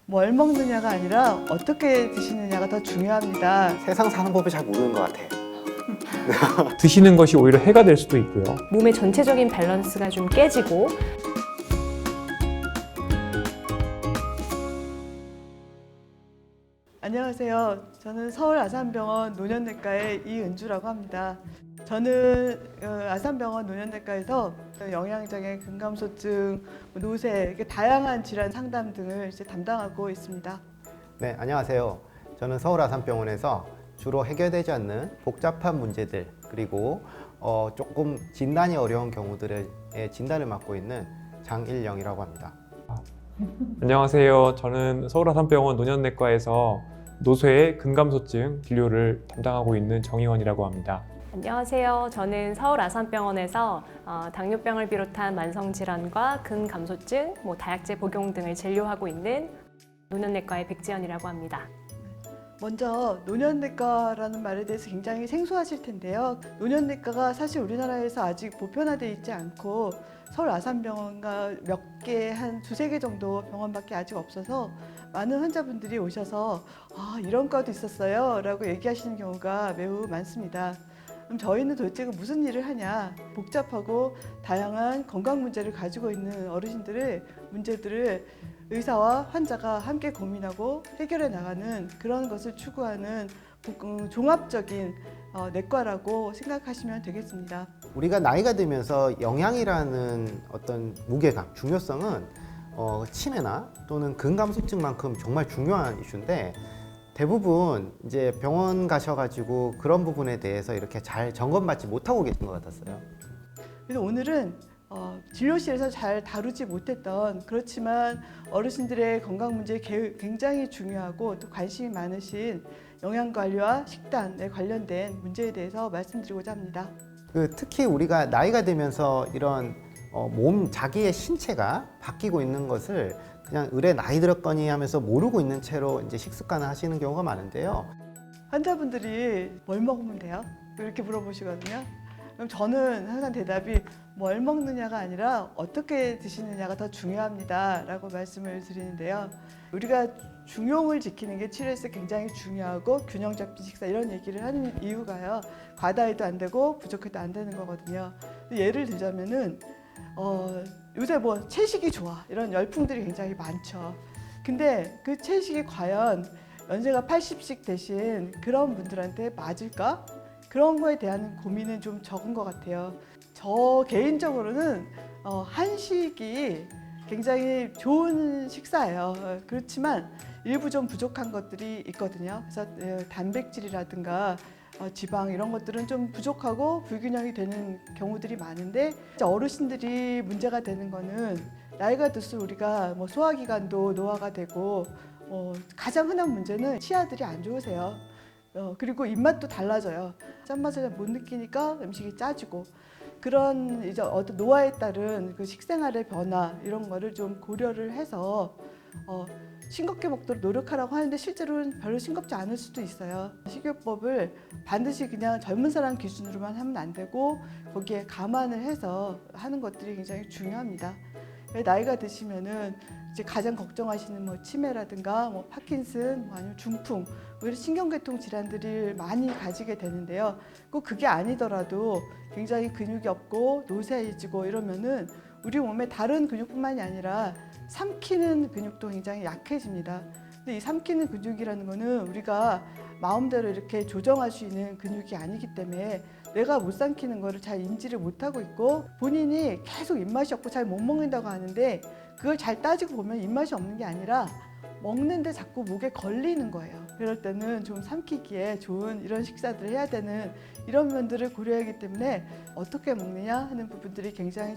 뭘 먹느냐가 아니라 어떻게 드시느냐가 더 중요합니다. 세상 사는 법을 잘 모르는 것 같아. 드시는 것이 오히려 해가 될 수도 있고요. 몸의 전체적인 밸런스가 좀 깨지고 안녕하세요. 저는 서울 아산병원 노년내과의 이은주라고 합니다. 저는 아산병원 노년내과에서 영양장애, 근감소증, 노쇠 이렇게 다양한 질환 상담 등을 이제 담당하고 있습니다. 네, 안녕하세요. 저는 서울 아산병원에서 주로 해결되지 않는 복잡한 문제들 그리고 조금 진단이 어려운 경우들의 진단을 맡고 있는 장일영이라고 합니다. 안녕하세요. 저는 서울아산병원 노년내과에서 노쇠 근감소증 진료를 담당하고 있는 정희원이라고 합니다. 안녕하세요. 저는 서울 아산병원에서 당뇨병을 비롯한 만성질환과 근감소증, 다약제 복용 등을 진료하고 있는 노년내과의 백지연이라고 합니다. 먼저 노년내과라는 말에 대해서 굉장히 생소하실 텐데요. 노년내과가 사실 우리나라에서 아직 보편화되어 있지 않고 서울 아산병원과 몇 개, 한 두세 개 정도 병원밖에 아직 없어서 많은 환자분들이 오셔서 이런 과도 있었어요 라고 얘기하시는 경우가 매우 많습니다. 그럼 저희는 도대체 무슨 일을 하냐, 복잡하고 다양한 건강 문제를 가지고 있는 어르신들의 문제들을 의사와 환자가 함께 고민하고 해결해 나가는 그런 것을 추구하는 종합적인 내과라고 생각하시면 되겠습니다. 우리가 나이가 들면서 영양이라는 어떤 무게감, 중요성은 치매나 또는 근감소증만큼 정말 중요한 이슈인데 대부분 이제 병원 가셔가지고 그런 부분에 대해서 이렇게 잘 점검받지 못하고 계신 것 같았어요. 그래서 오늘은 진료실에서 잘 다루지 못했던, 그렇지만 어르신들의 건강 문제에 굉장히 중요하고 또 관심이 많으신 영양관리와 식단에 관련된 문제에 대해서 말씀드리고자 합니다. 특히 우리가 나이가 들면서 이런 자기의 신체가 바뀌고 있는 것을 그냥 의뢰 나이 들었거니 하면서 모르고 있는 채로 이제 식습관을 하시는 경우가 많은데요. 환자분들이 뭘 먹으면 돼요? 이렇게 물어보시거든요. 그럼 저는 항상 대답이 뭘 먹느냐가 아니라 어떻게 드시느냐가 더 중요합니다 라고 말씀을 드리는데요. 우리가 중용을 지키는 게 치료에서 굉장히 중요하고 균형 잡힌 식사 이런 얘기를 하는 이유가요. 과다해도 안 되고 부족해도 안 되는 거거든요. 예를 들자면은 요새 채식이 좋아 이런 열풍들이 굉장히 많죠. 근데 그 채식이 과연 연세가 80씩 되신 그런 분들한테 맞을까? 그런 거에 대한 고민은 좀 적은 것 같아요. 저 개인적으로는 한식이 굉장히 좋은 식사예요. 그렇지만 일부 좀 부족한 것들이 있거든요. 그래서 단백질이라든가 지방 이런 것들은 좀 부족하고 불균형이 되는 경우들이 많은데 어르신들이 문제가 되는 거는 나이가 들수록 우리가 소화기관도 노화가 되고 가장 흔한 문제는 치아들이 안 좋으세요. 그리고 입맛도 달라져요. 짠맛을 잘 못 느끼니까 음식이 짜지고 그런 이제 어떤 노화에 따른 그 식생활의 변화 이런 거를 좀 고려를 해서 싱겁게 먹도록 노력하라고 하는데 실제로는 별로 싱겁지 않을 수도 있어요. 식이요법을 반드시 그냥 젊은 사람 기준으로만 하면 안 되고 거기에 감안을 해서 하는 것들이 굉장히 중요합니다. 나이가 드시면은 이제 가장 걱정하시는 치매라든가 파킨슨 아니면 중풍 이런 신경계통 질환들을 많이 가지게 되는데요. 꼭 그게 아니더라도 굉장히 근육이 없고 노쇠해지고 이러면은 우리 몸의 다른 근육뿐만이 아니라 삼키는 근육도 굉장히 약해집니다. 근데 이 삼키는 근육이라는 거는 우리가 마음대로 이렇게 조정할 수 있는 근육이 아니기 때문에 내가 못 삼키는 거를 잘 인지를 못하고 있고 본인이 계속 입맛이 없고 잘 못 먹는다고 하는데 그걸 잘 따지고 보면 입맛이 없는 게 아니라 먹는데 자꾸 목에 걸리는 거예요. 그럴 때는 좀 삼키기에 좋은 이런 식사들을 해야 되는 이런 면들을 고려하기 때문에 어떻게 먹느냐 하는 부분들이 굉장히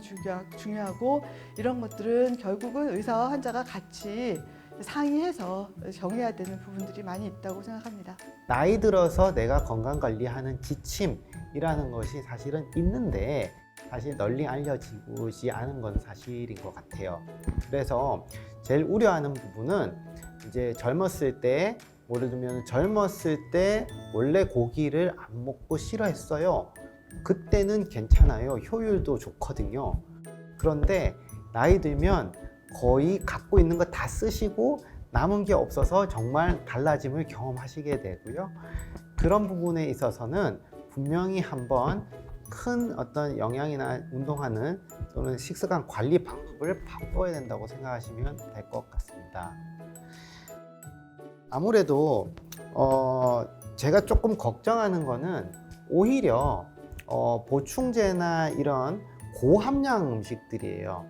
중요하고 이런 것들은 결국은 의사와 환자가 같이 상의해서 정해야 되는 부분들이 많이 있다고 생각합니다. 나이 들어서 내가 건강관리하는 지침이라는 것이 사실은 있는데 사실 널리 알려지지 않은 건 사실인 것 같아요. 그래서 제일 우려하는 부분은 이제 젊었을 때 원래 고기를 안 먹고 싫어했어요. 그때는 괜찮아요. 효율도 좋거든요. 그런데 나이 들면 거의 갖고 있는 거 다 쓰시고 남은 게 없어서 정말 달라짐을 경험하시게 되고요. 그런 부분에 있어서는 분명히 한번 큰 어떤 영양이나 운동하는 또는 식습관 관리 방법을 바꿔야 된다고 생각하시면 될 것 같습니다. 아무래도 제가 조금 걱정하는 거는 오히려 보충제나 이런 고함량 음식들이에요.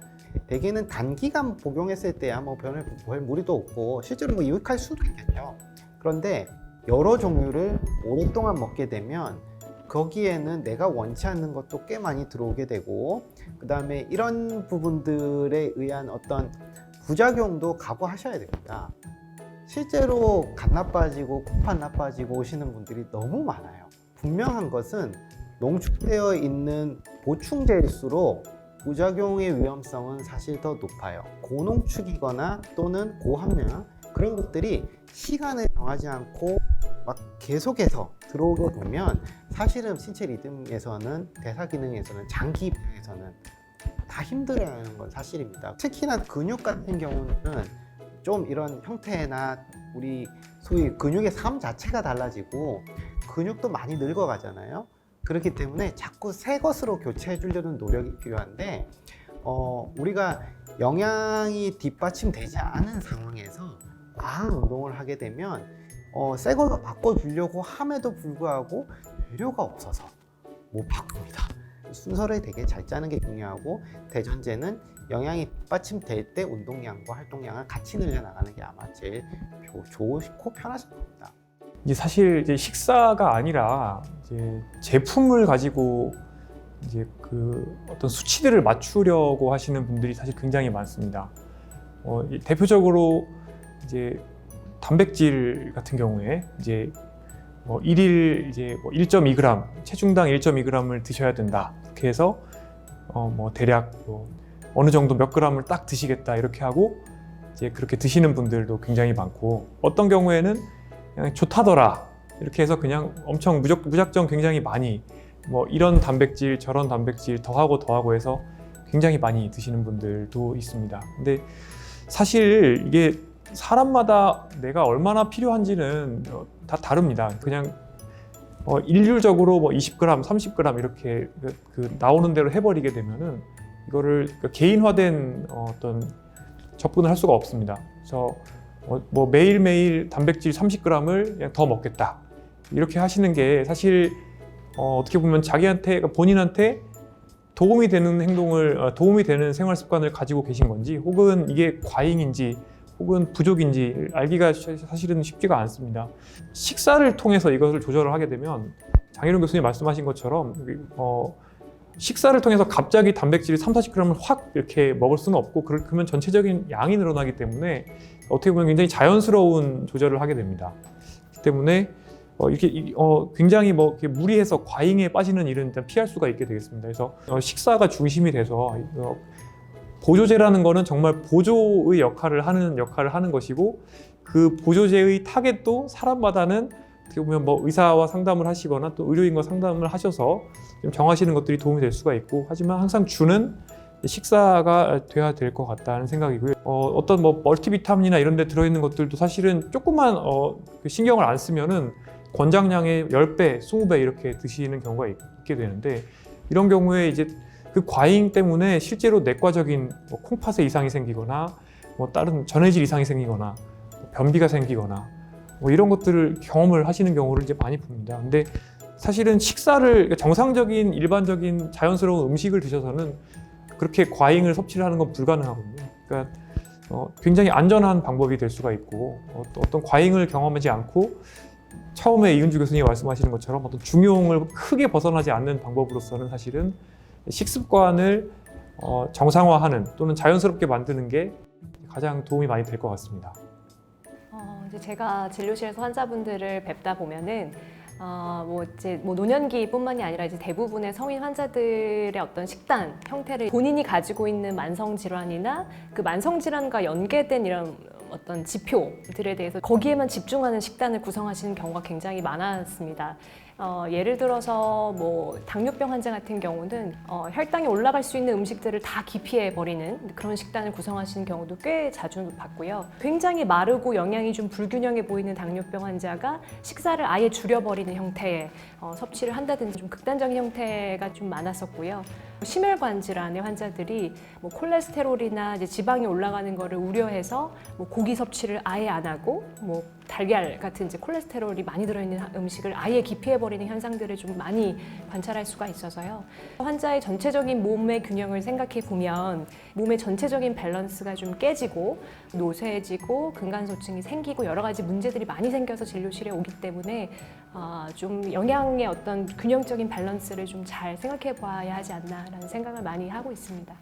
대개는 단기간 복용했을 때야 뭐 별 무리도 없고 실제로 뭐 유익할 수도 있겠죠. 그런데 여러 종류를 오랫동안 먹게 되면 거기에는 내가 원치 않는 것도 꽤 많이 들어오게 되고, 그 다음에 이런 부분들에 의한 어떤 부작용도 각오하셔야 됩니다. 실제로 간 나빠지고 코판 나빠지고 오시는 분들이 너무 많아요. 분명한 것은 농축되어 있는 보충제일수록 부작용의 위험성은 사실 더 높아요. 고농축이거나 또는 고함량 그런 것들이 시간을 정하지 않고 막 계속해서 들어오게 되면 사실은 신체 리듬에서는, 대사 기능에서는, 장기 입장에서는 다 힘들어하는 건 사실입니다. 특히나 근육 같은 경우는 좀 이런 형태나 우리 소위 근육의 삶 자체가 달라지고 근육도 많이 늙어가잖아요. 그렇기 때문에 자꾸 새 것으로 교체해 주려는 노력이 필요한데 우리가 영양이 뒷받침되지 않은 상황에서 과한 운동을 하게 되면 새 걸로 바꿔주려고 함에도 불구하고 재료가 없어서 못 바꿉니다. 순서를 되게 잘 짜는 게 중요하고, 대전제는 영양이 뒷받침될 때 운동량과 활동량을 같이 늘려나가는 게 아마 제일 좋고 편하실 겁니다. 이제 사실 이제 식사가 아니라 이제 제품을 가지고 이제 그 어떤 수치들을 맞추려고 하시는 분들이 사실 굉장히 많습니다. 대표적으로 이제 단백질 같은 경우에 이제 뭐 일일 이제 뭐 1.2g 체중당 1.2g을 드셔야 된다. 이렇게 해서 뭐 대략 뭐 어느 정도 몇 g을 딱 드시겠다 이렇게 하고 이제 그렇게 드시는 분들도 굉장히 많고, 어떤 경우에는 그냥 좋다더라 이렇게 해서 그냥 엄청 무작정 굉장히 많이 뭐 이런 단백질 저런 단백질 더하고 해서 굉장히 많이 드시는 분들도 있습니다. 근데 사실 이게 사람마다 내가 얼마나 필요한지는 다 다릅니다. 그냥 일률적으로 뭐 20g, 30g 이렇게 그 나오는 대로 해버리게 되면은 이거를 개인화된 어떤 접근을 할 수가 없습니다. 그래서 뭐 매일매일 단백질 30g을 그냥 더 먹겠다 이렇게 하시는 게 사실 어떻게 보면 자기한테, 본인한테 도움이 되는 행동을, 도움이 되는 생활 습관을 가지고 계신 건지, 혹은 이게 과잉인지 혹은 부족인지 알기가 사실은 쉽지가 않습니다. 식사를 통해서 이것을 조절을 하게 되면 장혜룡 교수님 말씀하신 것처럼 식사를 통해서 갑자기 단백질 30-40g을 확 이렇게 먹을 수는 없고, 그러면 전체적인 양이 늘어나기 때문에 어떻게 보면 굉장히 자연스러운 조절을 하게 됩니다. 그렇기 때문에 이렇게 굉장히 뭐 이렇게 무리해서 과잉에 빠지는 일은 일단 피할 수가 있게 되겠습니다. 그래서 식사가 중심이 돼서 보조제라는 거는 정말 보조의 역할을 하는 것이고, 그 보조제의 타겟도 사람마다는 어떻게 보면 뭐 의사와 상담을 하시거나 또 의료인과 상담을 하셔서 좀 정하시는 것들이 도움이 될 수가 있고, 하지만 항상 주는 식사가 돼야 될 것 같다는 생각이고요. 어떤 뭐 멀티비타민이나 이런 데 들어있는 것들도 사실은 조금만 신경을 안 쓰면은 권장량의 10배, 20배 이렇게 드시는 경우가 있게 되는데, 이런 경우에 이제 그 과잉 때문에 실제로 내과적인 뭐 콩팥에 이상이 생기거나 뭐 다른 전해질 이상이 생기거나 변비가 생기거나 뭐 이런 것들을 경험을 하시는 경우를 이제 많이 봅니다. 근데 사실은 식사를 정상적인 일반적인 자연스러운 음식을 드셔서는 그렇게 과잉을 섭취를 하는 건 불가능하거든요. 그러니까 굉장히 안전한 방법이 될 수가 있고, 어떤 과잉을 경험하지 않고 처음에 이은주 교수님이 말씀하시는 것처럼 어떤 중용을 크게 벗어나지 않는 방법으로서는 사실은 식습관을 정상화하는 또는 자연스럽게 만드는 게 가장 도움이 많이 될 것 같습니다. 이제 제가 진료실에서 환자분들을 뵙다 보면은 뭐 노년기뿐만이 아니라 이제 대부분의 성인 환자들의 어떤 식단 형태를 본인이 가지고 있는 만성 질환이나 그 만성 질환과 연계된 이런 어떤 지표들에 대해서 거기에만 집중하는 식단을 구성하시는 경우가 굉장히 많았습니다. 예를 들어서 뭐 당뇨병 환자 같은 경우는 혈당이 올라갈 수 있는 음식들을 다 기피해 버리는 그런 식단을 구성하시는 경우도 꽤 자주 봤고요. 굉장히 마르고 영양이 좀 불균형해 보이는 당뇨병 환자가 식사를 아예 줄여버리는 형태의 섭취를 한다든지 좀 극단적인 형태가 좀 많았었고요. 심혈관 질환의 환자들이 뭐 콜레스테롤이나 이제 지방이 올라가는 거를 우려해서 뭐 고기 섭취를 아예 안 하고 뭐 달걀 같은 이제 콜레스테롤이 많이 들어있는 음식을 아예 기피해버리는 현상들을 좀 많이 관찰할 수가 있어서요. 환자의 전체적인 몸의 균형을 생각해 보면 몸의 전체적인 밸런스가 좀 깨지고 노쇠해지고 근간소증이 생기고 여러 가지 문제들이 많이 생겨서 진료실에 오기 때문에 좀 영양의 어떤 균형적인 밸런스를 좀 잘 생각해 봐야 하지 않나라는 생각을 많이 하고 있습니다.